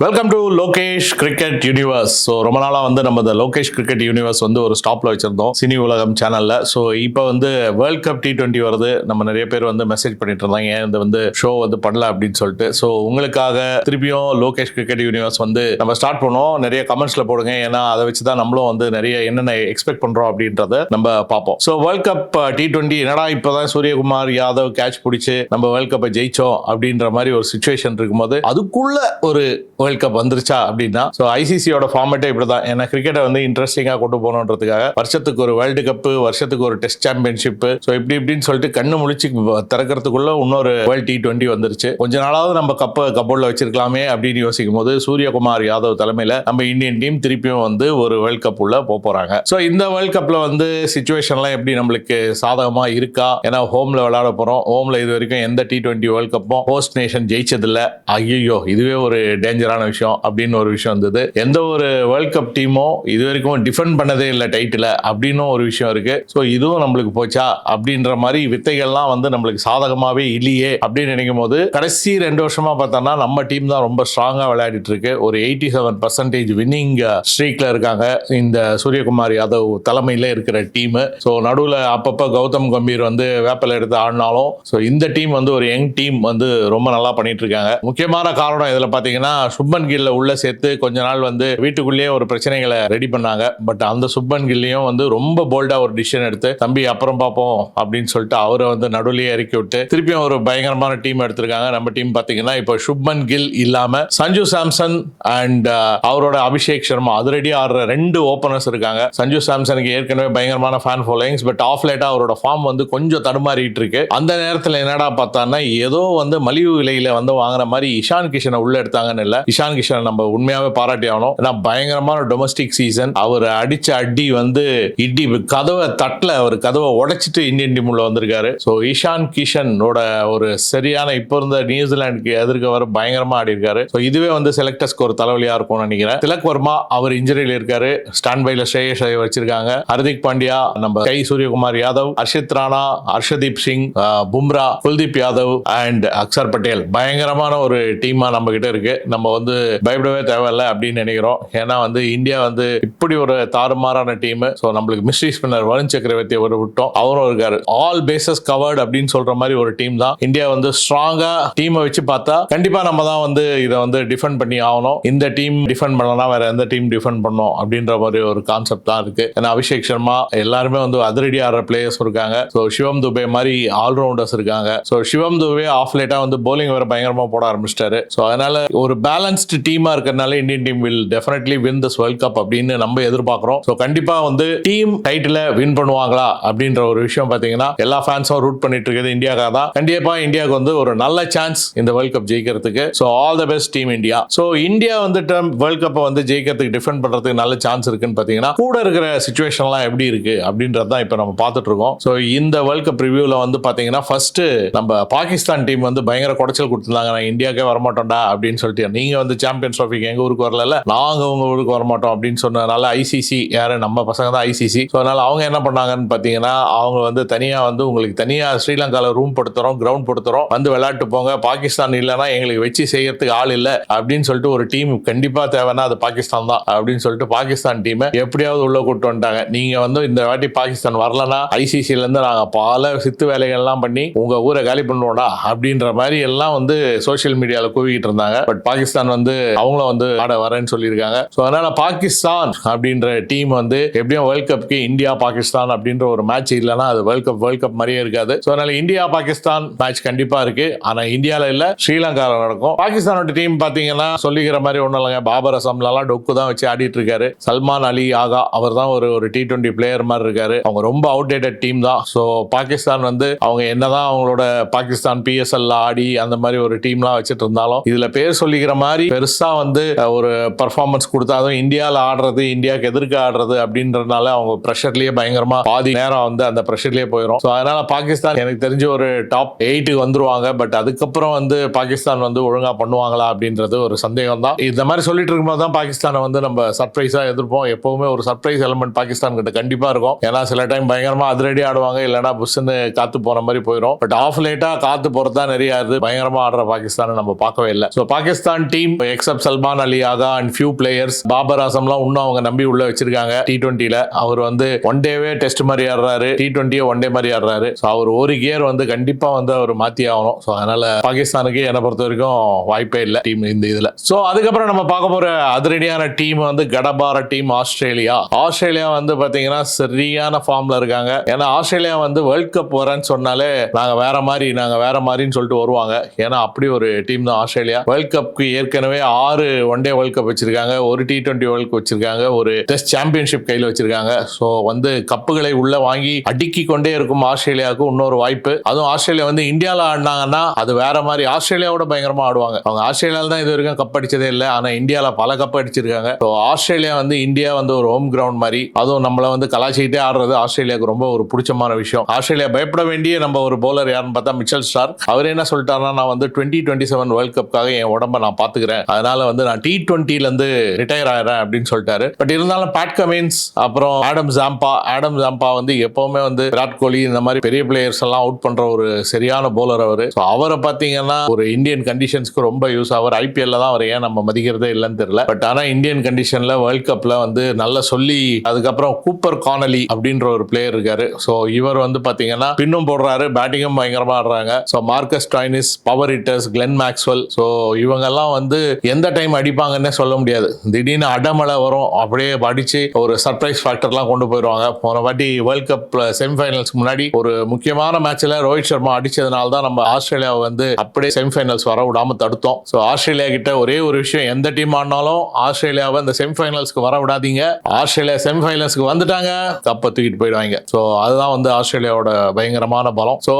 Welcome to Lokesh cricket universe. So ரொம்ப நாளாக வந்து நம்ம இந்த லோகேஷ் கிரிக்கெட் யூனிவர்ஸ் வந்து ஒரு ஸ்டாப்பில் வச்சுருந்தோம் சினி உலகம் சேனலில். ஸோ இப்போ வந்து வேர்ல்ட் கப் T20 வருது. நம்ம நிறைய பேர் வந்து மெசேஜ் பண்ணிட்டு இருந்தாங்க ஏன் இந்த வந்து ஷோ வந்து பண்ணல அப்படின்னு சொல்லிட்டு. ஸோ உங்களுக்காக திருப்பியும் லோகேஷ் கிரிக்கெட் யூனிவர்ஸ் வந்து நம்ம ஸ்டார்ட் பண்ணோம். நிறைய கமெண்ட்ஸில் போடுங்க, ஏன்னா அதை வச்சு தான் நம்மளும் வந்து நிறைய என்னென்ன எக்ஸ்பெக்ட் பண்ணுறோம் அப்படின்றத நம்ம பார்ப்போம். ஸோ வேர்ல்ட் கப் T20 என்னடா இப்போ தான் சூரியகுமார் யாதவ் கேட்ச் பிடிச்சி நம்ம வேர்ல்ட் கப்பை ஜெயிச்சோம் அப்படின்ற மாதிரி ஒரு சுச்சுவேஷன் இருக்கும்போது அதுக்குள்ள ஒரு வேர்ல்ட் கப் வந்துருச்சா அப்படின்னா ஸோ ஐசிசியோட ஃபார்மேட்டே இப்படிதான். ஏன்னா கிரிக்கெட்டை வந்து இன்ட்ரெஸ்டிங்காக கொண்டு போகணுன்றதுக்காக வருஷத்துக்கு ஒரு வேர்ல்டு கப்பு, வருஷத்துக்கு ஒரு டெஸ்ட் சாம்பியன்ஷிப், ஸோ இப்படின்னு சொல்லிட்டு கண்ணு முழிச்சு திறக்கிறதுக்குள்ள இன்னொரு வேர்ல்ட் T20 வந்துருச்சு. கொஞ்ச நாளாவது நம்ம கப்போர்டில் வச்சிருக்கலாமே அப்படின்னு யோசிக்கும் போது சூரியகுமார் யாதவ் தலைமையில் நம்ம இந்தியன் டீம் திருப்பியும் வந்து ஒரு வேர்ல்ட் கப் உள்ள போறாங்க. ஸோ இந்த வேர்ல்ட் கப்ல வந்து சிச்சுவேஷன்லாம் எப்படி நம்மளுக்கு சாதகமா இருக்கா? ஏன்னா ஹோம்ல விளையாட போறோம். ஹோம்ல இது வரைக்கும் எந்த T20 வேர்ல்ட் கப்பும் ஹோஸ்ட் நேஷன் ஜெயிச்சதில்லை. ஐயோ இதுவே ஒரு டேஞ்சரான விஷயம் அப்படின்னு ஒரு விஷயம் இருந்தது. எந்த ஒரு வேர்ல்ட் கப் டீமோ இது வரைக்கும் டிஃபெண்ட் பண்ணதே இல்லை டைட்டில் அப்படின்னு ஒரு விஷயம் இருக்கு. ஸோ இதுவும் நம்மளுக்கு போச்சா அப்படின்ற மாதிரி வித்தைகள்லாம் வந்து நம்மளுக்கு சாதகமாகவே இல்லையே அப்படின்னு நினைக்கும் போது கடைசி 2 வருஷமா பார்த்தோம்னா நம்ம டீம் தான் ரொம்ப ஸ்ட்ராங்காக விளையாடிட்டு இருக்கு. ஒரு 87% வின்னிங் ஸ்ட்ரீக்ல இருக்காங்க இந்த சூரியகுமார் யாதவ் தலைமையில இருக்கிற டீம். ஸோ நடுவில் அப்பப்போ கௌதம் கம்பீர் வந்து வேப்பல் எடுத்து ஆடினாலும் ஸோ இந்த டீம் வந்து ஒரு யங் டீம் வந்து ரொம்ப நல்லா பண்ணிட்டு இருக்காங்க. முக்கியமான காரணம் இதில் பார்த்தீங்கன்னா சுப்மன் கில்ல உள்ள சேர்த்து கொஞ்ச நாள் வந்து வீட்டுக்குள்ளேயே ஒரு பிரச்சனைகளை ரெடி பண்ணாங்க. பட் அந்த சுப்மன் கில்லையும் வந்து ரொம்ப போல்டா ஒரு டிசிஷன் எடுத்து தம்பி அப்புறம் பார்ப்போம் அப்படின்னு சொல்லிட்டு அவரை வந்து நடுவுலயே இறக்கி விட்டு திருப்பியும் ஒரு பயங்கரமான டீம் எடுத்திருக்காங்க. நம்ம டீம் பாத்தீங்கன்னா இப்போ சுப்மன் கில் இல்லாம சஞ்சு சாம்சன் அண்ட் அவரோட அபிஷேக் சர்மா அதிரடி ஆடுற 2 ஓபனர்ஸ் இருக்காங்க. சஞ்சு சாம்சனுக்கு ஏற்கனவே பயங்கரமான ஃபேன் ஃபாலோயிங்ஸ், பட் ஆஃப் லேட்டா அவரோட ஃபார்ம் வந்து கொஞ்சம் தடுமாறிட்டு இருக்கு. அந்த நேரத்தில் என்னடா பார்த்தான்னா ஏதோ வந்து மலிவு விலையில வந்து வாங்குற மாதிரி இஷான் கிஷனை உள்ள எடுத்தாங்கன்னு இல்ல. இஷான் கிஷன் நம்ம உண்மையாவே பாராட்டி ஆகணும். ஏன்னா பயங்கரமான டொமஸ்டிக் சீசன். அவர் அடிச்ச அடி வந்து இடி கதவை தட்டல, அவர் கதவை உடைச்சிட்டு இந்தியன் டீம்ல வந்திருக்காரு. ஸோ இஷான் கிஷனோட ஒரு சரியான இப்போ இருந்த நியூசிலாந்துக்கு எதிர்க்க வர பயங்கரமா ஆடி இருக்காரு. ஸோ இதுவே வந்து செலக்டர்ஸ்க்கு ஒரு தலைவலியா இருக்கும்னு நினைக்கிறேன். திலக் வர்மா அவர் இன்ஜுரியில இருக்காரு. ஸ்டாண்ட் பைல ஸ்ரேயஸ் ஐயர் வச்சிருக்காங்க. ஹர்திக் பாண்டியா, நம்ம கை சூரியகுமார் யாதவ், ஹர்ஷித் ராணா, ஹர்ஷதீப் சிங், பும்ரா, குல்தீப் யாதவ் அண்ட் அக்சர் பட்டேல் பயங்கரமான ஒரு டீமா நம்ம கிட்ட இருக்கு. நம்ம வந்து பயப்படவே தேவையில்லை அப்படின்னு நினைக்கிறோம். ஏன்னா வந்து இந்தியா வந்து இப்படி ஒரு தாறுமாறான டீம். ஸோ நம்மளுக்கு மிஸ்ட்ரி ஸ்பின்னர் வருண் சக்கரவர்த்தி அவர் விட்டோம், அவரும் இருக்காரு. ஆல் பேசஸ் கவர்டு அப்படின்னு சொல்ற மாதிரி ஒரு டீம் தான். இந்தியா வந்து ஸ்ட்ராங்கா டீமை வச்சு பார்த்தா கண்டிப்பா நம்ம தான் வந்து இதை வந்து டிஃபெண்ட் பண்ணி ஆகணும். இந்த டீம் டிஃபெண்ட் பண்ணலாம், வேற எந்த டீம் டிஃபெண்ட் பண்ணும் அப்படின்ற மாதிரி ஒரு கான்செப்ட் தான் இருக்கு. ஏன்னா அபிஷேக் சர்மா எல்லாருமே வந்து அதிரடி ஆடுற பிளேயர்ஸ் இருக்காங்க. ஸோ சிவம் துபே மாதிரி ஆல்ரவுண்டர்ஸ் இருக்காங்க. ஸோ சிவம் துபே ஆஃப் லேட்டா வந்து போலிங் வேற பயங்கரமா போட ஆரம்பிச்சிட்டாரு. ஸோ அதனால ஒரு பேலன்ஸ்டு டீமா இருக்கிறதுனால Indian team will definitely win this world cup அப்படின்னு நம்ம எதிர்பார்க்கிறோம். ஸோ கண்டிப்பா வந்து டீம் டைட்டில வின் பண்ணுவாங்களா அப்படின்ற ஒரு விஷயம் பார்த்தீங்கன்னா எல்லா ஃபேன்ஸும் ரூட் பண்ணிட்டு இருக்குது இந்தியாக்காக தான். கண்டிப்பா இந்தியாவுக்கு வந்து ஒரு நல்ல சான்ஸ் இந்த வேர்ல்ட் கப் ஜெயிக்கிறதுக்கு. So all the best team India. So India வந்து வேர்ல்ட் கப்பை வந்து ஜெயிக்கிறதுக்கு டிஃபெண்ட் பண்றதுக்கு நல்ல சான்ஸ் இருக்குன்னு பார்த்தீங்கன்னா கூட இருக்கிற சிச்சுவேஷன்லாம் எப்படி இருக்கு அப்படின்றது தான் இப்போ நம்ம பார்த்துட்டு இருக்கோம். ஸோ இந்த வேர்ல்ட் கப் ரிவ்யூல வந்து பார்த்தீங்கன்னா ஃபர்ஸ்ட் நம்ம பாகிஸ்தான் டீம் வந்து பயங்கர குடைச்சல் கொடுத்துருந்தாங்க. நான் இந்தியாக்கே வரமாட்டோம்டா அப்படின்னு சொல்லிட்டு, நீங்க வந்து சாம்பியன்ஸ் ட்ராஃபிக்கு எங்க ஊருக்கு வரல, நாங்க உங்க ஊருக்கு வரமாட்டோம் அப்படின்னு சொன்னதுனால ஐசிசி யாரு நம்ம பசங்க தான் ஐசிசி. ஸோ அதனால அவங்க என்ன பண்ணாங்கன்னு பார்த்தீங்கன்னா அவங்க வந்து தனியா வந்து உங்களுக்கு தனியா ஸ்ரீலங்காவில் ரூம் படுத்துறோம், கிரவுண்ட் படுத்துறோம், வந்து விளையாட்டு போங்க. பாகிஸ்தான் இல்லைன்னா எங்களுக்கு வச்சு செய்யறதுக்கு ஆள் இல்லை அப்படின்னு சொல்லிட்டு ஒரு டீம் கண்டிப்பா தேவைன்னா அது பாகிஸ்தான் தான் அப்படின்னு சொல்லிட்டு பாகிஸ்தான் டீமை எப்படியாவது உள்ள கூட்டு வந்துட்டாங்க. நீங்க வந்து இந்த வாட்டி பாகிஸ்தான் வரலன்னா ஐசிசில இருந்து நாங்க பல சித்து வேலைகள்லாம் பண்ணி உங்க ஊரை காலி பண்ணுவோம்டா அப்படின்ற மாதிரி எல்லாம் வந்து சோசியல் மீடியாவில் கூவிக்கிட்டு இருந்தாங்க. பட் பாகிஸ்தான் வந்து அவங்களும் வந்து ஆட வரேன்னு சொல்லியிருக்காங்க. ஸோ அதனால பாகிஸ்தான் அப்படின்ற டீம் வந்து எப்படியும் வேர்ல்ட் கப்க்கு இந்தியா பாகிஸ்தான் அப்படின்ற ஒரு மேட்ச் இல்லைன்னா அது வேர்ல்ட் கப் மாதிரியே இருக்காது. ஸோ அதனால இந்தியா பாகிஸ்தான் மேட்ச் கண்டிப்பா இருக்கு. ஆனா இந்தியாவில் இல்ல, ஸ்ரீலங்காவில் நடக்கும். பாகிஸ்தானோட டீம் பாத்தீங்கன்னா சொல்லிக்கிற மாதிரி ஒன்றும் இல்லைங்க. பாபர் அசம்லாம் டொக்கு தான் வச்சு ஆடிட்டு இருக்காரு. சல்மான் அலி ஆகா அவர் தான் ஒரு T20 பிளேயர் மாதிரி இருக்காரு. அவங்க ரொம்ப அவுடேட்டட் டீம் தான். ஸோ பாகிஸ்தான் வந்து அவங்க என்னதான் அவங்களோட பாகிஸ்தான் PSL ஆடி அந்த மாதிரி ஒரு டீம்லாம் வச்சுட்டு இருந்தாலும் இதுல பேர் சொல்லிக்கிற மாதிரி பெருசா வந்து ஒரு பர்ஃபார்மன்ஸ் கொடுத்தாலும் இந்தியாவில் ஆடுறது, இந்தியாவுக்கு எதிர்க்க ஆடுறது அப்படின்றதுனால அவங்க ப்ரெஷர்லயே பயங்கரமா பாதி நேரம் வந்து அந்த ப்ரெஷர்லயே போயிடும். ஸோ அதனால பாகிஸ்தான் எனக்கு தெரிஞ்ச ஒரு டாப் 8 வந்துருவாங்க. பட் அதுக்கப்புறம் வந்து பாகிஸ்தான் வந்து ஒழுங்கா பண்ணுவாங்களா அப்படின்றது ஒரு சந்தேகம் தான். இந்த மாதிரி சொல்லிட்டு இருக்கும்போது தான் பாகிஸ்தானை வந்து நம்ம சர்ப்ரைஸா எதிர்ப்போம். எப்பவுமே ஒரு சர்ப்ரைஸ் எலிமெண்ட் பாகிஸ்தான் கிட்ட கண்டிப்பா இருக்கும். ஏன்னா சில டைம் பயங்கரமா அதிரடி ஆடுவாங்க, இல்லைன்னா புஷ்ன்னு காத்து போன மாதிரி போயிடும். பட் ஆஃப் லேட்டா காத்து போறதா நிறைய பயங்கரமா ஆடுற பாகிஸ்தானை நம்ம பார்க்கவே இல்லை. So Pakistan team team except Salman Ali Agha and few players. Babar ஆசம்லாம் இன்னும் அவங்க நம்பி உள்ள வச்சிருக்காங்க T20ல. அவர் வந்து ஒன் டேவே டெஸ்ட் மாதிரி ஆடுறாரு, T20 ஒன் டே மாதிரி ஆடுறாரு. ஸோ அவர் ஒரு கியர் வந்து கண்டிப்பா வந்து அவர் மாத்தி ஆகணும். ஸோ அதனால பாகிஸ்தானுக்கு என்னை பொறுத்த வரைக்கும் வாய்ப்பே இல்லை டீம் இந்த இதுல. ஸோ அதுக்கப்புறம் நம்ம பார்க்க போற அதிரடியான டீம் வந்து கடபார டீம் ஆஸ்திரேலியா. ஆஸ்திரேலியா வந்து பாத்தீங்கன்னா சரியான ஃபார்ம்ல இருக்காங்க. ஏன்னா ஆஸ்திரேலியா வந்து வேர்ல்ட் கப் வரேன்னு சொன்னாலே நாங்க வேற மாதிரின்னு சொல்லிட்டு வருவாங்க. ஏன்னா அப்படி ஒரு டீம் தான் ஆஸ்திரேலியா. வேர்ல்ட் கப்க்கு ஏற்கனவே 6 ஒன் டே வேர்ல்ட் கப் வச்சிருக்காங்க, ஒரு T20 வேர்ல்ட் கப் வச்சிருக்காங்க, ஒரு டெஸ்ட் சாம்பியன்ஷிப் கையில் வச்சிருக்காங்க. ஸோ வந்து கப்புகளை உள்ள வாங்கி அடுக்கி கொண்டே இருக்கும் ஆஸ்திரேலியாவுக்கு இன்னொரு வாய்ப்பு. அதுவும் ஆஸ்திரேலியா வந்து இந்தியாவில் ஆடினாங்கன்னா அது வேற மாதிரி, ஆஸ்திரேலியாவோட பயங்கரமா ஆடுவாங்க. அவங்க ஆஸ்திரேலியாவில் தான் இது வரைக்கும் கப் அடிச்சதே இல்லை, ஆனா இந்தியாவில் பல கப் அடிச்சிருக்காங்க. ஸோ ஆஸ்திரேலியா வந்து இந்தியா வந்து ஒரு ஹோம் கிரவுண்ட் மாதிரி, அதுவும் நம்மள வந்து கலாச்சிக்கிட்டே ஆடுறது ஆஸ்திரேலியாவுக்கு ரொம்ப ஒரு பிடிச்சமான விஷயம். ஆஸ்திரேலியா பயப்பட வேண்டிய நம்ம ஒரு பவுலர் யாருன்னு பார்த்தா மிச்சல் ஸ்டார்க். அவர் என்ன சொல்லிட்டாருன்னா, நான் வந்து 2027 வேர்ல்ட் கப்காக என் உடம்ப நான் பாத்துக்கிறேன், அதனால வந்து நான் T20ல இருந்து ரிட்டையர் ஆயிடுறேன் அப்படின்னு சொல்லிட்டாரு. பட் இருந்தாலும் பேட் கமின்ஸ் அப்புறம் ஆடம் ஜாம்பா வந்து எப்பவுமே வந்து விராட் கோலி இந்த மாதிரி பெரிய பிளேயர்ஸ் எல்லாம் அவுட் பண்ற ஒரு சரியான பவுலர் அவரு. அவரை பாத்தீங்கன்னா ஒரு இந்தியன் கண்டிஷன்ஸ்க்கு ரொம்ப யூஸ் ஆவார். IPL தான் அவர் ஏன் நம்ம மதிக்கிறதே இல்லைன்னு தெரியல. பட் ஆனா இந்தியன் கண்டிஷன்ல வேர்ல்ட் கப்ல வந்து நல்லா சொல்லி, அதுக்கப்புறம் கூப்பர் கானலி அப்படின்ற ஒரு பிளேயர் இருக்காரு. ஸோ இவர் வந்து பாத்தீங்கன்னா பின்னும் போடுறாரு, பேட்டிங்கும் பயங்கரமா ஆடுறாங்க. So Marcus Stoinis, power hitters, Glenn Maxwell, so இவங்க எல்லாம் வந்து எந்த டைம் அடிப்பாங்கன்னே சொல்ல முடியாது. திடீர்னு அடமழை வரும், அப்படியே அடிச்சு ஒரு சர்ப்ரைஸ் ஃபேக்டர்லாம் கொண்டு போயிடுவாங்க. போன வாட்டி வேர்ல்ட் கப் செமிஃபைனல்ஸ்க்கு முன்னாடி ஒரு முக்கியமான மேட்ச்ல ரோஹித் சர்மா அடிச்சதுனால தான் நம்ம ஆஸ்திரேலியாவை வந்து அப்படியே செமிஃபைனல்ஸ் வர விடாம தடுத்தோம். ஸோ ஆஸ்திரேலியா கிட்ட ஒரே ஒரு விஷயம், எந்த டீம் ஆடினாலும் ஆஸ்திரேலியாவை இந்த செமிஃபைனல்ஸ்க்கு வர விடாதீங்க. ஆஸ்திரேலியா செமிஃபைனல்ஸ்க்கு வந்துட்டாங்க, கப்பை தூக்கிட்டு போயிடுவாங்க. ஸோ அதுதான் வந்து ஆஸ்திரேலியாவோட பயங்கரமான பலம். ஸோ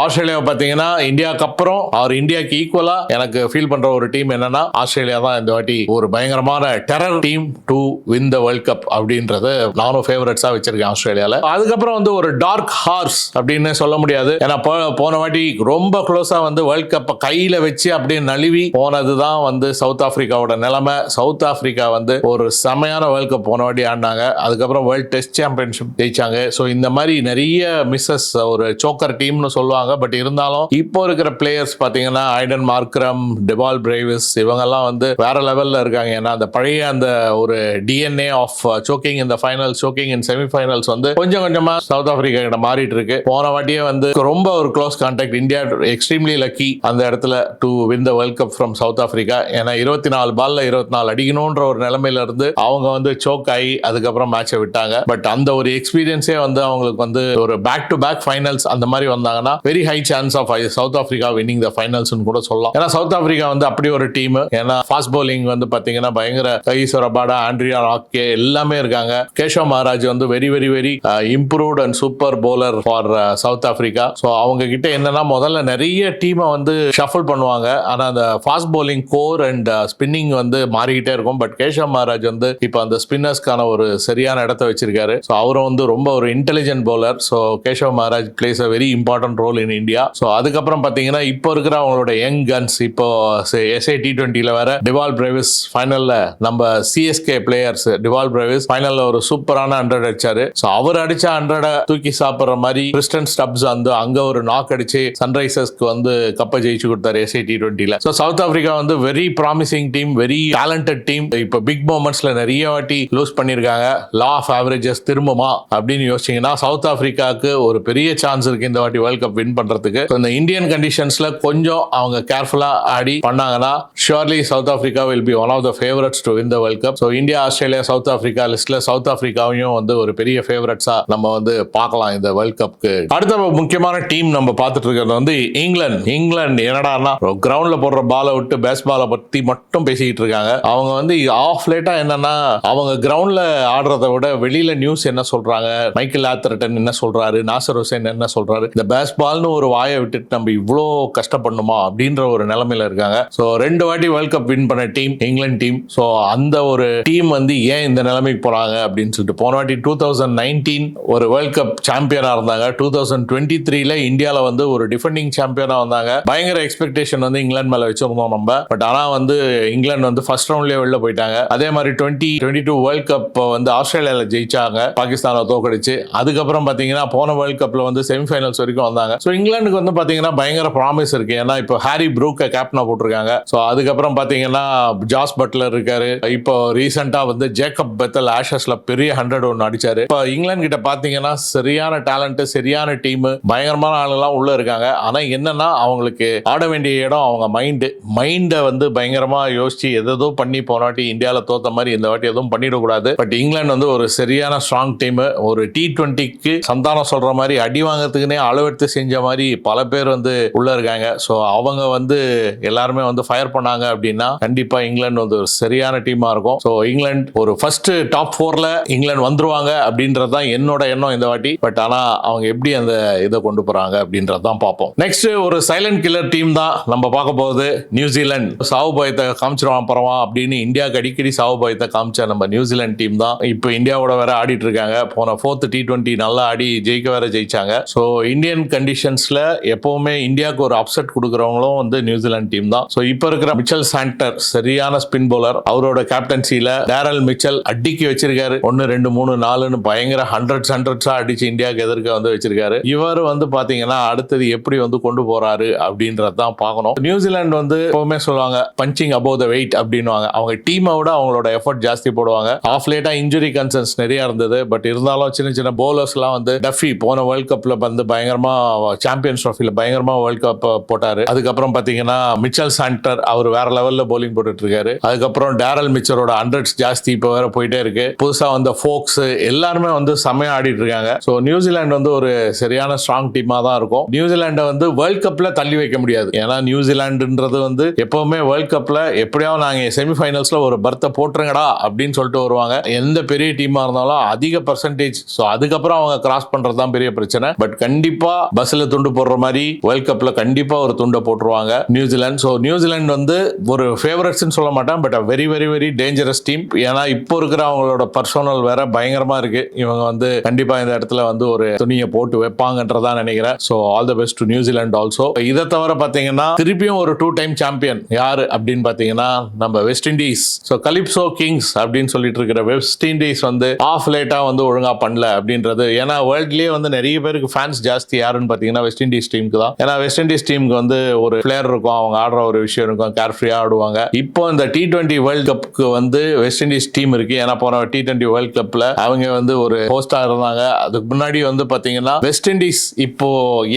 ஆஸ்திரேலியா பார்த்தீங்கன்னா இந்தியாவுக்கு அப்புறம் இந்தியாவுக்கு ஈக்குவலா எனக்கு ஃபீல் பண்ற ஒரு டீம் என்னன்னா ஆஸ்திரேலியா தான் இந்த வாட்டி ஒரு பயங்கரமான terror team to win the world cup அப்படின்றது நானும் ஃபேவரட்ஸா வச்சிருக்கேன் ஆஸ்திரேலியால. அதுக்கப்புறம் வந்து ஒரு டார்க் ஹார்ஸ் அப்படின்னு சொல்ல முடியாது. ஏன்னா போன வாட்டி ரொம்ப க்ளோஸா வந்து வேர்ல்ட் கப் கையில வச்சு அப்படியே நழுவி போனதுதான் வந்து சவுத் ஆப்பிரிக்காவோட நிலைமை. சவுத் ஆப்பிரிக்கா வந்து ஒரு செமையான வேர்ல்ட் கப் போன வாட்டி ஆடினாங்க. அதுக்கப்புறம் வேர்ல்ட் டெஸ்ட் சாம்பியன்ஷிப் ஜெயிச்சாங்க. ஸோ இந்த மாதிரி நிறைய மிஸ்ஸஸ், ஒரு சோக்கர் டீம்னு சொல்லுவாங்க. பட் இருந்தாலும் இப்போ இருக்கிற பிளேயர்ஸ் பாத்தீங்கன்னா ஐடன் மார்க்ரம், டெவால் பிரேவிஸ், இவங்கெல்லாம் வந்து வேற லெவல்ல இருக்காங்க. ஏன்னா அந்த பழைய அந்த ஒரு DNA ஆஃப் சோக்கிங் இந்த ஃபைனல்ஸ், சோக்கிங் இன் செமிஃபைனல்ஸ் வந்து கொஞ்சம் கொஞ்சமா சவுத் ஆப்பிரிக்கா கிட்ட மாறிட்டு இருக்கு. போன வாட்டியே வந்து ரொம்ப ஒரு close contact, India extremely lucky அந்த இடத்துல to win the world cup from south Africa. ஏன்னா 24 பால்ல 24 அடிக்கணும்ன்ற ஒரு நிலைமையில இருந்து அவங்க வந்து சோக் ஆகி அதுக்கப்புறம் மேட்சை விட்டாங்க. பட் அந்த ஒரு எக்ஸ்பீரியன்ஸே வந்து அவங்களுக்கு வந்து ஒரு பேக் டு பேக் ஃபைனல்ஸ் அந்த மாதிரி வந்தாங்கன்னா very high chance of South Africa winning the finals கூட சொல்லலாம். ஏன்னா சவுத் ஆப்பிரிக்கா வந்து அப்படி ஒரு டீம். ஏன்னா ஃபாஸ்ட் பவுலிங் வந்து பாத்தீங்கன்னா பயங்கர கைஸ் ரபாடா, ஆண்ட்ரியா ராக்கே எல்லாமே இருக்காங்க. கேஷவ் மகாராஜ் வந்து very very very improved and super bowler for south Africa. So அவங்க கிட்ட என்னன்னா முதல்ல நிறைய டீமை வந்து ஷஃபிள் பண்ணுவாங்க. ஆனா அந்த fast bowling core and spinning வந்து மாறிக்கிட்டே இருக்கும். பட் கேஷவ் மகாராஜ் வந்து இப்போ அந்த ஸ்பின்னர்ஸ்க்கான ஒரு சரியான இடத்த வச்சிருக்காரு. ஸோ அவரும் வந்து ரொம்ப ஒரு intelligent bowler. So Keshav Maharaj plays a very important role in India. So அதுக்கப்புறம் பாத்தீங்கன்னா இப்போ இருக்கிற அவங்களோட யங் கன்ஸ், இப்போ SA T20ல வேற டிவால் பிரேவிஸ் ஃபைனல்ல நம்ம CSK பிளேயர்ஸ், டிவால் பிரேவிஸ் ஃபைனல்ல ஒரு சூப்பரான 100 அடிச்சாரு. ஸோ அவர் அடிச்ச 100 தூக்கி சாப்பிடுற மாதிரி கிறிஸ்டன் ஸ்டப்ஸ் வந்து அங்க ஒரு நாக் அடிச்சு சன்ரைசர்ஸ்க்கு வந்து கப்பை ஜெயிச்சு கொடுத்தாரு SA T20ல. ஸோ சவுத் ஆப்பிரிக்கா வந்து very promising team, very talented team. இப்போ பிக் மொமெண்ட்ஸ்ல நிறைய வாட்டி லூஸ் பண்ணிருக்காங்க. லா ஆஃப் ஆவரேஜஸ் திரும்புமா அப்படின்னு யோசிச்சீங்கன்னா சவுத் ஆப்பிரிக்காவுக்கு ஒரு பெரிய சான்ஸ் இருக்கு இந்த வாட்டி வேர்ல்ட் கப் வின் பண்றதுக்கு. இந்த இந்தியன் கண்டிஷன்ஸ்ல கொஞ்சம் அவங்க கேர்ஃபுல்லா ஆடி பண்ணாங்கன்னா surely South Africa will be one of the favourites to win the world cup. So India, Australia, South Africa லிஸ்ட்ல சவுத் ஆப்பிரிக்காவையும் வந்து ஒரு பெரிய ஃபேவரட்ஸா நம்ம வந்து பார்க்கலாம் இந்த வேர்ல்ட் கப்க்கு. அடுத்த முக்கியமான டீம் நம்ம பார்த்துட்டு இருக்கிறது வந்து இங்கிலாந்து. என்னடான்னா கிரவுண்ட்ல போடுற பாலை விட்டு பேஸ் பாலை பத்தி மட்டும் பேசிக்கிட்டு இருக்காங்க. அவங்க வந்து ஆஃப் லேட்டா என்னன்னா அவங்க கிரவுண்ட்ல ஆடுறதை விட வெளியில நியூஸ் என்ன சொல்றாங்க, மைக்கேல் ஆத்தர்டன் என்ன சொல்றாரு, நாசர் ஹுசைன் என்ன சொல்றாரு, இந்த பேஸ் பால்னு ஒரு வாயை விட்டுட்டு நம்ம இவ்வளோ கஷ்டப்படணுமா அப்படின்ற ஒரு நிலைமையில இருக்காங்க. ஸோ 2 வாட்டி வேர்ல்ட் கப் வின் பண்ண டீம் இங்கிலாந்து டீம். ஸோ அந்த ஒரு டீம் வந்து ஏன் இந்த நிலைமைக்கு போறாங்க அப்படின்னு சொல்லிட்டு, போன வாட்டி 2019 ஒரு வேர்ல்ட் கப் சாம்பியனா இருந்தாங்க. 2023ல இந்தியால வந்து ஒரு டிஃபெண்டிங் சாம்பியனா வந்தாங்க. பயங்கர எக்ஸ்பெக்டேஷன் வந்து இங்கிலாந்து மேல வச்சிருந்தோம் நம்ம. பட் ஆனா வந்து இங்கிலாந்து வந்து ஃபர்ஸ்ட் ரவுண்ட்லயே வெளில போயிட்டாங்க. அதே மாதிரி 2022 வேர்ல்ட் கப் வந்து ஆஸ்திரேலியால ஜெயிச்சாங்க, பாகிஸ்தானை தோக்கடிச்சு. அதுக்கப்புறம் பாத்தீங்கன்னா போன வேர்ல்ட் கப்ல வந்து செமிஃபைனல்ஸ் வரைக்கும் வந்தாங்க. ஸோ இங்கிலாந்துக்கு வந்து பாத்தீங்கன்னா பயங்கர ப்ராமிஸ் இருக்கு. ஏன்னா இப்போ ஹாரி ப்ரூக்கை கேப்டனா போட்டிருக்காங்க. ஸோ அதுக்கப்புறம் அதுக்கப்புறம் பாத்தீங்கன்னா ஜாஸ் பட்லர் இருக்காரு. இப்போ ரீசெண்டா வந்து ஜேக்கப் பெத்தல் ஆஷஸ்ல பெரிய 100 ஒன்னு அடிச்சாரு. இப்போ இங்கிலாந்து கிட்ட பாத்தீங்கன்னா சரியான டேலண்ட், சரியான டீம், பயங்கரமான ஆளுலாம் உள்ள இருக்காங்க. ஆனா என்னன்னா அவங்களுக்கு ஆட வேண்டிய இடம் அவங்க மைண்டை வந்து பயங்கரமா யோசிச்சு எதோ பண்ணி போனாட்டி இந்தியாவில தோத்த மாதிரி இந்த வாட்டி எதுவும் பண்ணிடக்கூடாது. பட் இங்கிலாந்து வந்து ஒரு சரியான ஸ்ட்ராங் டீம். ஒரு T20க்கு சந்தானம் சொல்ற மாதிரி அடி வாங்கறதுக்குன்னே அளவெடுத்து செஞ்ச மாதிரி பல பேர் வந்து உள்ள இருக்காங்க. ஸோ அவங்க வந்து எல்லாருமே வந்து ஃபயர் பண்ணாங்க அப்படின்னா கண்டிப்பா இங்கிலாந்து வந்து ஒரு சரியான டீமா இருக்கும். ஸோ இங்கிலாந்து ஒரு ஃபர்ஸ்ட் டாப் 4ல இங்கிலாந்து வந்துருவாங்க அப்படின்றது தான் என்னோட எண்ணம் இந்த வாட்டி. பட் ஆனா அவங்க எப்படி அந்த இதை கொண்டு போறாங்க அப்படின்றதான் பார்ப்போம். நெக்ஸ்ட் ஒரு சைலண்ட் கில்லர் டீம் தான் நம்ம பார்க்க போகுது. நியூசிலாந்து சாவு பயத்தை காமிச்சிருவான் பரவான் அப்படின்னு இந்தியாவுக்கு அடிக்கடி சாவு பயத்தை காமிச்ச நம்ம நியூசிலாந்து டீம் தான் இப்போ இந்தியாவோட வேற ஆடிட்டு இருக்காங்க. போன 4th T20 நல்லா ஆடி ஜெயிச்சாங்க. ஸோ இந்தியன் கண்டிஷன்ஸ்ல எப்பவுமே இந்தியாவுக்கு ஒரு அப்செட் கொடுக்குறவங்களும் வந்து நியூசிலாந்து டீம் தான். ஸோ இப்போ இருக்கிற மிச்சல் சாண்டர் சரியான ஸ்பின் பவுலர். அவரோட கேப்டன்சில டேரல் மிச்சல் அடிக்கி வச்சிருக்காரு. 1 2 3 4ன்னு பயங்கர ஹண்ட்ரட்ஸா அடிச்சு இந்தியாவுக்கு எதிர்க்க வந்து வச்சிருக்காரு. இவர் வந்து பாத்தீங்கன்னா அடுத்தது எப்படி வந்து கொண்டு போறாரு அப்படின்றதான் பார்க்கணும். நியூசிலாந்து வந்து எப்பவுமே சொல்லுவாங்க பஞ்சிங் அபோவ் த வெயிட் அப்படின்னுவாங்க. அவங்க டீமை விட அவங்களோட எஃபர்ட் ஜாஸ்தி போடுவாங்க. ஆஃப் லேட்டா இன்ஜுரி கன்சர்ன்ஸ் நிறைய இருந்தது. பட் இருந்தாலும் சின்ன பவுலர்ஸ் எல்லாம் வந்து டஃபி போன வேர்ல்ட் கப்ல வந்து பயங்கரமா சாம்பியன்ஸ் ட்ராஃபில பயங்கரமா வேர்ல்ட் கப் போட்டாரு. அதுக்கப்புறம் பாத்தீங்கன்னா மிச்சல் சாண்டர் அவர் வேற லெவல்ல பவுலிங் போட்டுட்டு இருக்காரு. அதுக்கப்புறம் டேரல் மிச்சரோட 100s ஜாஸ்தி இப்போ வேற போயிட்டே இருக்கு. புதுசா வந்த ஃபோக்ஸ் எல்லாருமே வந்து செமையா ஆடிட்டு இருக்காங்க. ஸோ நியூசிலாந்து வந்து ஒரு சரியான ஸ்ட்ராங் டீமா தான் இருக்கும். நியூசிலாண்டை வந்து வேர்ல்ட் கப்ல தள்ளி வைக்க முடியாது. ஏன்னா நியூசிலாண்டுன்றது வந்து எப்பவுமே வேர்ல்ட் கப்ல எப்படியாவது நாங்க செமிஃபைனல்ஸ்ல ஒரு பர்த்தை போட்டுருங்கடா அப்படின்னு சொல்லிட்டு வருவாங்க. எந்த பெரிய டீமா இருந்தாலும் அதிக பர்சன்டேஜ். ஸோ அதுக்கப்புறம் அவங்க கிராஸ் பண்றது தான் பெரிய பிரச்சனை. பட் கண்டிப்பா பஸ்ல துண்டு போடுற மாதிரி வேர்ல்ட் கப்ல கண்டிப்பா ஒரு துண்டை போட்டுருவாங்க நியூசிலாந்து. ஸோ நியூசிலாந்து வந்து ஒரு ஃபேவரட்ஸ் சொல்ல மாட்டேன். But very very very dangerous team. ஏன்னா இப்போ இருக்கிற அவங்களோட பர்சனல் வேற பயங்கரமா இருக்கு. இவங்க வந்து கண்டிப்பா இந்த இடத்துல வந்து ஒரு துணியை போட்டு வைப்பாங்கன்றதா நினைக்கிறேன். So all the best to New Zealand also. இதை தவிர பாத்தீங்கன்னா திருப்பியும் ஒரு 2 டைம் சாம்பியன் யாரு அப்படின்னு பாத்தீங்கன்னா நம்ம west Indies. So Calypso Kings அப்படின்னு சொல்லிட்டு இருக்கிற வெஸ்ட் இண்டீஸ் வந்து ஆஃப் லேட்டா வந்து ஒழுங்கா பண்ணல அப்படின்றது. ஏன்னா வேர்ல்ட்லயே வந்து நிறைய பேருக்கு ஃபேன்ஸ் ஜாஸ்தி யாருன்னு பாத்தீங்கன்னா வெஸ்ட் இண்டீஸ் டீமுக்கு தான். ஏன்னா வெஸ்ட் இண்டீஸ் டீமுக்கு வந்து ஒரு பிளேயர் இருக்கும், அவங்க ஆடுற ஒரு விஷயம் இருக்கும், கேர்ஃப்ரீயா ஆடுவாங்க. இப்போ இந்த T20 வேர்ல்ட் கப்புக்கு வந்து வெஸ்ட் இண்டீஸ் டீம் இருக்கு. ஏன்னா போன T20 வேர்ல்ட் கப்ல அவங்க வந்து ஒரு ஹோஸ்டா இருந்தாங்க. அதுக்கு முன்னாடி வந்து பாத்தீங்கன்னா வெஸ்ட் இண்டீஸ் இப்போ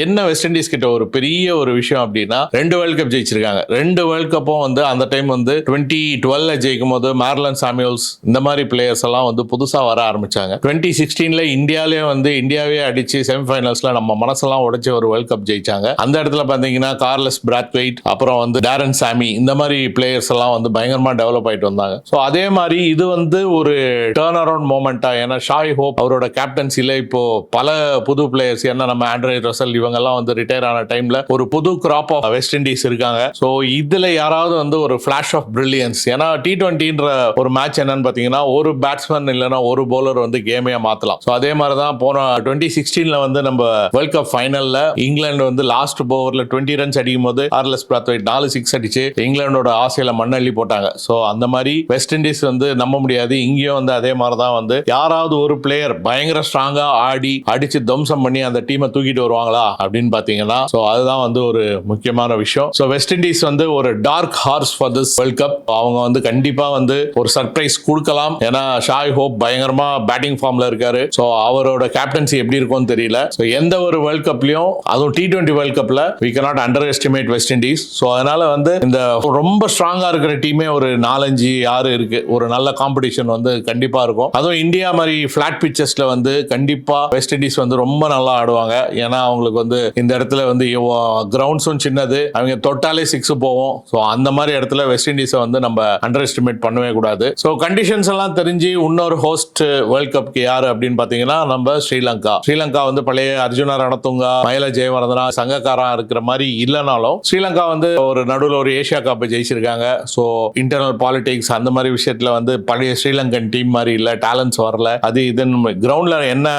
என்ன வெஸ்ட் இண்டீஸ் கிட்ட ஒரு பெரிய ஒரு விஷயம் அப்படின்னா 2 வேர்ல்ட் கப் ஜெயிச்சிருக்காங்க. 2 வேர்ல்ட் கப்பும் வந்து அந்த டைம் வந்து 2012 ஜெயிக்கும் போது மார்லன் சாமுவல்ஸ் இந்த மாதிரி பிளேயர்ஸ் எல்லாம் வந்து புதுசா வர ஆரம்பிச்சாங்க. 2016 இந்தியாலே வந்து இந்தியாவே அடிச்சு செமிஃபைனல்ஸ்ல நம்ம மனசெல்லாம் உடைச்சு ஒரு வேர்ல்ட் கப் ஜெயிச்சாங்க. அந்த இடத்துல பாத்தீங்கன்னா கார்லஸ் பிராத்வெயிட் அப்புறம் வந்து டேரன் சாமி இந்த மாதிரி பிளேயர்ஸ் எல்லாம் வந்து பயங்கரமா டெவலப் ஆயிட்டு வந்தாங்க. ஸோ அதே மாதிரி இது வந்து ஒரு டர்ன் அரவுண்ட் மோமெண்டா. ஏன்னா ஷாய் ஹோப் அவரோட கேப்டன்சில இப்போ பல புது பிளேயர்ஸ் ஏன்னா நம்ம ஆண்ட்ரே ரசல் இவங்க எல்லாம் வந்து ரிட்டையர் ஆன டைம்ல ஒரு புது கிராப் ஆஃப் வெஸ்ட் இண்டீஸ் இருக்காங்க. ஸோ இதுல யாராவது வந்து ஒரு ஃபிளாஷ் ஆஃப் பிரில்லியன்ஸ். ஏன்னா T20ன்ற ஒரு மேட்ச் என்னன்னு பாத்தீங்கன்னா ஒரு பேட்ஸ்மேன் இல்லைன்னா ஒரு பவுலர் வந்து கேமையா மாத்தலாம். ஸோ அதே மாதிரி தான் போன 2016 வந்து நம்ம வேர்ல்ட் கப் ஃபைனல்ல இங்கிலாந்து வந்து லாஸ்ட் ஓவர்ல 20 ரன்ஸ் அடிக்கும் போது கார்லஸ் பிராத்வெயிட் 4 6 அடிச்சு இங்கிலாந்தோட ஆசையில மண்ணள்ளி போட்டாங்க. ஸோ அந்த மாதிரி வெஸ்ட் இண்டீஸ் வந்து நம்ப முடியாது. இங்கேயும் வந்து அதே மாதிரி தான் வந்து யாராவது ஒரு பிளேயர் பயங்கர ஸ்ட்ராங்கா ஆடி அடிச்சு தம்சம் பண்ணி அந்த டீமை தூக்கிட்டு வருவாங்களா அப்படின்னு பாத்தீங்கன்னா ஸோ அதுதான் வந்து ஒரு முக்கியமான விஷயம். ஸோ வெஸ்ட் இண்டீஸ் வந்து ஒரு dark horse for this world cup. அவங்க வந்து கண்டிப்பா வந்து ஒரு சர்ப்ரைஸ் கொடுக்கலாம். ஏன்னா ஷாய் ஹோப் பயங்கரமா பேட்டிங் ஃபார்ம்ல இருக்காரு. ஸோ அவரோட கேப்டன்சி எப்படி இருக்கும்னு தெரியல. ஸோ எந்த ஒரு வேர்ல்ட் கப்லயும் அதுவும் T20 வேர்ல்ட் கப்ல we cannot underestimate west Indies. So அதனால வந்து இந்த ரொம்ப ஸ்ட்ராங்கா இருக்கிற டீமே ஒரு 4-5-6 இருக்கு. ஒரு நல்ல காம்படிஷன் வந்து கண்டிப்பா இருக்கும். அதுவும் இந்தியா மாதிரி பிளாட் பிச்சஸ்ல வந்து கண்டிப்பா வெஸ்ட் இண்டீஸ் வந்து ரொம்ப நல்லா ஆடுவாங்க. ஏன்னா அவங்களுக்கு வந்து இந்த இடத்துல வந்து கிரவுண்ட்ஸும் சின்னது, அவங்க தொட்டாலே 6 போவோம். ஸோ அந்த மாதிரி இடத்துல வெஸ்ட் இண்டீஸை வந்து நம்ம அண்டர் எஸ்டிமேட் பண்ணவே கூடாது. ஸோ கண்டிஷன்ஸ் எல்லாம் தெரிஞ்சு இன்னொரு ஹோஸ்ட் வேர்ல்ட் கப்க்கு யாரு அப்படின்னு பாத்தீங்கன்னா நம்ம ஸ்ரீலங்கா வந்து பழைய அர்ஜுனா ரணதுங்கா, மயில ஜெயவர்தனா, சங்கக்காரா இருக்கிற மாதிரி இல்லைனாலும் ஸ்ரீலங்கா வந்து ஒரு நடுவில் ஒரு ஏசியா கப் ஜெயிச்சிருக்காங்க. ஸோ இன்டர்னல் பாலிடிக்ஸ் அந்த மாதிரி விஷயத்துல வந்து பழைய ஸ்ரீலங்கன் டீம் மாதிரி இல்ல, டேலண்ட்ஸ் வரல. அது இது கிரவுண்ட்ல என்ன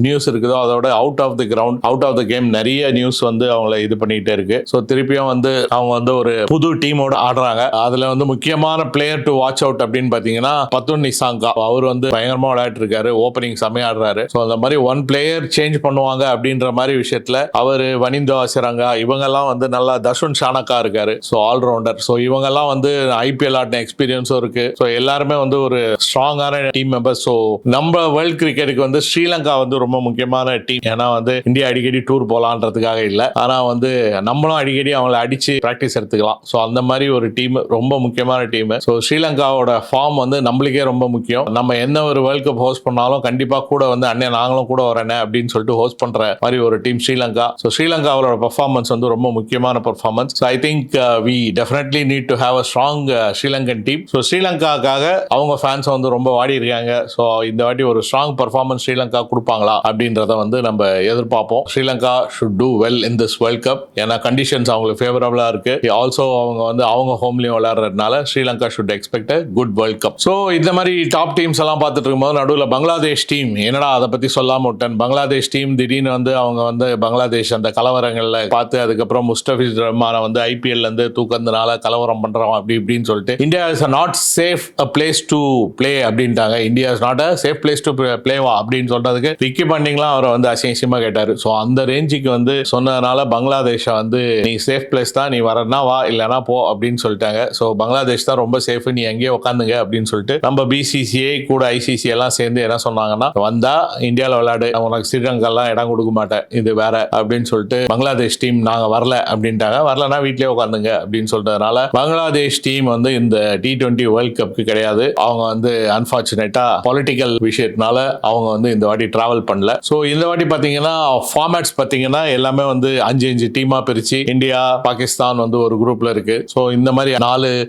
நியூஸ் இருக்குதோ அதோட out of the ground out of the game நிறைய நியூஸ் வந்து அவங்களை இது பண்ணிட்டே இருக்கு. ஸோ திருப்பியும் வந்து அவங்க வந்து ஒரு புது டீமோட ஆடுறாங்க. அதுல வந்து முக்கியமான பிளேயர் டு வாட்ச் அவுட் அப்படின்னு பாத்தீங்கன்னா பத்துன் நிசாங்கா. அவர் வந்து பயங்கரமா விளையாட்டு இருக்காரு, ஓப்பனிங் செமையா ஆடுறாரு. ஸோ அந்த மாதிரி ஒன் பிளேயர் சேஞ்ச் பண்ணுவாங்க அப்படின்ற மாதிரி விஷயத்துல அவரு வனிந்தோ அசிரங்கா இவங்க எல்லாம் வந்து நல்லா தர்ஷன் ஷானக்கா இருக்காரு. So allrounder. ஸோ இவங்கெல்லாம் வந்து ஐபிஎல் ஆடின எக்ஸ்பீரியன்ஸும் இருக்கு. ஸோ எல்லாருமே வந்து ஒரு ஸ்ட்ராங்கான டீம் மெம்பர்ஸ். ஸோ நம்ம வேர்ல்ட் கிரிக்கெட்டுக்கு வந்து ஸ்ரீலங்கா வந்து ரொம்ப முக்கியமான டீம். ஏன்னா வந்து இந்தியா அடிக்கடி டூர் போலான்றதுக்காக இல்லை, ஆனா வந்து நம்மளும் அடிக்கடி அவங்களை அடிச்சு பிராக்டிஸ் எடுத்துக்கலாம். ஸோ அந்த மாதிரி ஒரு டீம், ரொம்ப முக்கியமான டீம். ஸோ ஸ்ரீலங்காவோட ஃபார்ம் வந்து நம்மளுக்கே ரொம்ப முக்கியம். நம்ம என்ன ஒரு வேர்ல்ட் கப் ஹோஸ்ட் பண்ணாலும் கண்டிப்பா கூட வந்து அண்ணே நாங்களும் கூட வரேன் அப்படின்னு சொல்லிட்டு ஹோஸ்ட் பண்ற மாதிரி ஒரு டீம் ஸ்ரீலங்கா. ஸோ ஸ்ரீலங்காவோட பெர்ஃபார்மன்ஸ் வந்து ரொம்ப முக்கியமான performance. So I think we definitely need to have a strong Sri Lankan team. So ஸ்ரீலங்காக்காக அவங்க ஃபேன்ஸ் வந்து ரொம்ப வாடி இருக்காங்க. ஸோ இந்த வாட்டி ஒரு ஸ்ட்ராங் பெர்ஃபார்மன்ஸ் ஸ்ரீலங்கா கொடுப்பாங்களா அப்படின்றத வந்து நம்ம எதிர்பார்ப்போம். Sri Lanka should do well in this world cup. ஏன்னா கண்டிஷன்ஸ் அவங்களுக்கு ஃபேவரபிளா இருக்கு. ஆல்சோ அவங்க வந்து அவங்க ஹோம்லயும் விளையாடுறதுனால Sri Lanka should expect a good world cup. So இந்த மாதிரி டாப் டீம்ஸ் எல்லாம் பார்த்துட்டு இருக்கும்போது நடுவில் பங்களாதேஷ் டீம், என்னடா அதை பத்தி சொல்லாம விட்டேன். பங்களாதேஷ் டீம் திடீர்னு வந்து அவங்க வந்து பங்களாதேஷ் அந்த கலவரங்கள்ல பார்த்து அதுக்கப்புறம் முஸ்தபிஸ் ரஹ்மானை வந்து ஐபிஎல் வந்து தூக்கத்தினால கலவரம் பண்றோம் அப்படி இப்படின்னு சொல்லிட்டு India is not safe a place to play அப்படின்ட்டாங்க. India is not a safe place to பிளேவா அப்படின்னு சொல்றதுக்கு விக்கி பண்டிங்லாம் அவரை வந்து அசிங்கமா கேட்டாரு. ஸோ அந்த ரேஞ்சுக்கு வந்து சொன்னதுனால பங்களாதேஷை வந்து நீ சேஃப் பிளேஸ் தான், நீ வரனா வா இல்லைனா போ அப்படின்னு சொல்லிட்டாங்க. ஸோ பங்களாதேஷ் தான் ரொம்ப சேஃப், நீ எங்கேயே உட்காந்துங்க அப்படின்னு சொல்லிட்டு நம்ம பிசிசிஐ கூட ஐசிசி எல்லாம் சேர்ந்து என்ன சொன்னாங்கன்னா, வந்தா இந்தியாவில் விளையாடு, உனக்கு ஸ்ரீலங்காலாம் இடம் கொடுக்க மாட்டேன், இது வேற அப்படின்னு சொல்லிட்டு பங்களாதேஷ் டீம் நாங்க வரல அப்படின்ட்டாங்க. வரலன்னா வீட்லயே உட்காந்துங்க அப்படின்னு சொல்றதுனால பங்களாதேஷ் டீம் வந்து இந்த T20 வேர்ல்ட் கப்க்கு கிடையாது. அவங்க வந்து அன்பார்ச்சுனேட்டா பொலிட்டிக்கல் விஷயத்தினால அவங்க வந்து இந்த வாட்டி டிராவல் பண்ணல. ஸோ இந்த வாட்டி பாத்தீங்கன்னா ஃபார்மேட்ஸ் பாத்தீங்கன்னா எல்லாமே வந்து 5 டீமா பிரிச்சு இந்தியா பாகிஸ்தான் வந்து ஒரு குரூப்ல இருக்கு. ஸோ இந்த மாதிரி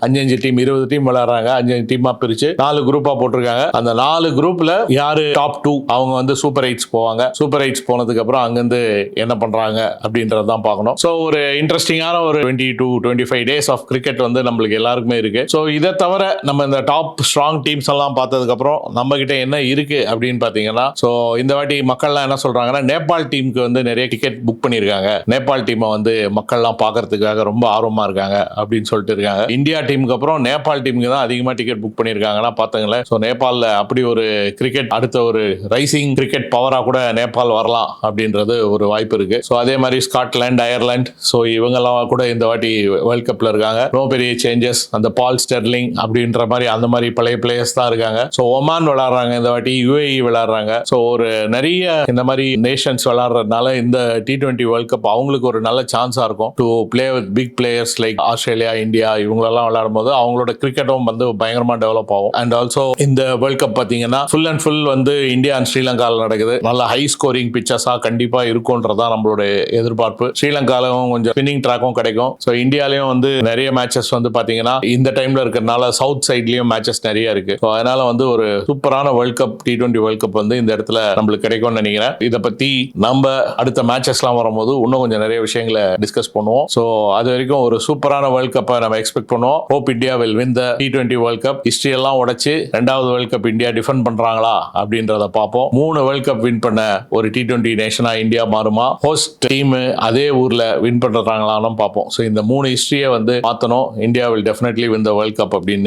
5 டீம் 20 டீம் விளையாடுறாங்க. 5 டீமா பிரிச்சு 4 குரூப்பா போட்டிருக்காங்க. அந்த 4 குரூப்ல யாரு டாப் 2 அவங்க வந்து சூப்பர் 8 போவாங்க. சூப்பர் 8 போனதுக்கு அப்புறம் அங்கிருந்து என்ன பண்றாங்க அப்படின்றதான் பார்க்கணும். ஸோ ஒரு இன்ட்ரெஸ்டிங்கான ஒரு 20 to 25 டேஸ் ஆஃப் கிரிக்கெட் வந்து நம்மளுக்கு எல்லாருக்குமே இருக்கு. ஸோ இதை தவிர நம்ம இந்த டாப் ஸ்ட்ராங் டீம்ஸ் எல்லாம் பார்த்ததுக்கு அப்புறம் நம்ம கிட்ட என்ன இருக்கு அப்படின்னு பாத்தீங்கன்னா, ஸோ இந்த வாட்டி மக்கள்லாம் என்ன சொல்றாங்கன்னா, நேபாள் டீமுக்கு வந்து நிறைய டிக்கெட் புக் பண்ணிருக்காங்க. நேபாள் டீமை வந்து மக்கள்லாம் பார்க்கறதுக்காக ரொம்ப ஆர்வமா இருக்காங்க அப்படின்னு சொல்லிட்டு இருக்காங்க. இந்தியா டீமுக்கு அப்புறம் நேபாள் டீமுக்கு தான் அதிகமா டிக்கெட் புக் பண்ணிருக்காங்கன்னா பாத்துங்களேன். ஸோ நேபாளில் அப்படி ஒரு கிரிக்கெட் அடுத்த ஒரு ரைசிங் கிரிக்கெட் பவரா கூட நேபாள் வரலாம் அப்படின்றது ஒரு வாய்ப்பு இருக்கு. ஸோ அதே மாதிரி ஸ்காட்லாந்து, அயர்லாந்து, ஸோ இவங்கெல்லாம் கூட இந்த வாட்டி வேர்ல்ட் கப்ல இருக்காங்க. ரொம்ப பெரிய சேஞ்சஸ். அந்த பால் ஸ்டெர்லிங் அப்படின்ற மாதிரி அந்த மாதிரி பழைய பிளேயர்ஸ் தான் இருக்காங்க. ஸோ ஒமான் விளையாடுறாங்க இந்த வாட்டி, UAE விளையாடுறாங்க. ஸோ ஒரு நிறைய இந்த மாதிரி நேஷன்ஸ் விளையாடுறதுனால இந்த T20 வேர்ல்ட் கப் அவங்களுக்கு ஒரு நல்ல சான்ஸா இருக்கும் to play with big players like Australia, India இவங்களெல்லாம் விளையாடும் போது அவங்களோட கிரிக்கெட்டும் வந்து பயங்கரமா டெவலப் ஆகும். அண்ட் ஆல்சோ இந்த வேர்ல்ட் கப் பாத்தீங்கன்னா ஃபுல் அண்ட் ஃபுல் வந்து இந்தியா அண்ட் ஸ்ரீலங்காவில் நடக்குது. நல்ல ஹை ஸ்கோரிங் பிச்சர்ஸா கண்டிப்பா இருக்கும்ன்றதான் நம்மளோட எதிர்பார்ப்பு. ஸ்ரீலங்காலும் கொஞ்சம் ஸ்பின்னிங் ட்ராக்கும் கிடைக்கும். ஸோ இந்தியாலையும் வந்து நிறைய மேட்சஸ் வந்து பாத்தீங்கன்னா இந்த டைம்ல இருக்கிறதுனால சவுத் சைட்லயும் மேட்சஸ் நிறைய இருக்கு. ஸோ அதனால வந்து ஒரு சூப்பரான world cup T20 world cup வந்து இந்த இடத்துல நம்மளுக்கு கிடைக்கும்னு நினைக்கிறேன். இதை பத்தி நம்ம அடுத்த மேட்சஸ்லாம் வரும்போது இன்னும் கொஞ்சம் நிறைய விஷயங்களை டிஸ்கஸ் பண்ணுவோம். ஸோ அது வரைக்கும் ஒரு சூப்பரான வேர்ல்ட் கப்பை நம்ம எக்ஸ்பெக்ட் பண்ணுவோம். Hope India will win the T20 world cup. History எல்லாம் உடைச்சு 2வது வேர்ல்ட் கப் இந்தியா டிஃபெண்ட் பண்றாங்களா அப்படின்றத பார்ப்போம். 3 வேர்ல்ட் கப் வின் பண்ண ஒரு T20 நேஷனா இந்தியா மாறுமா, ஹோஸ்ட் டீம் அதே ஊர்ல வின் பண்றாங்களான்னு பார்ப்போம். ஸோ இந்த 3 ஹிஸ்டரியை வந்து மாத்தணும். India will definitely win the world cup அப்படின்னு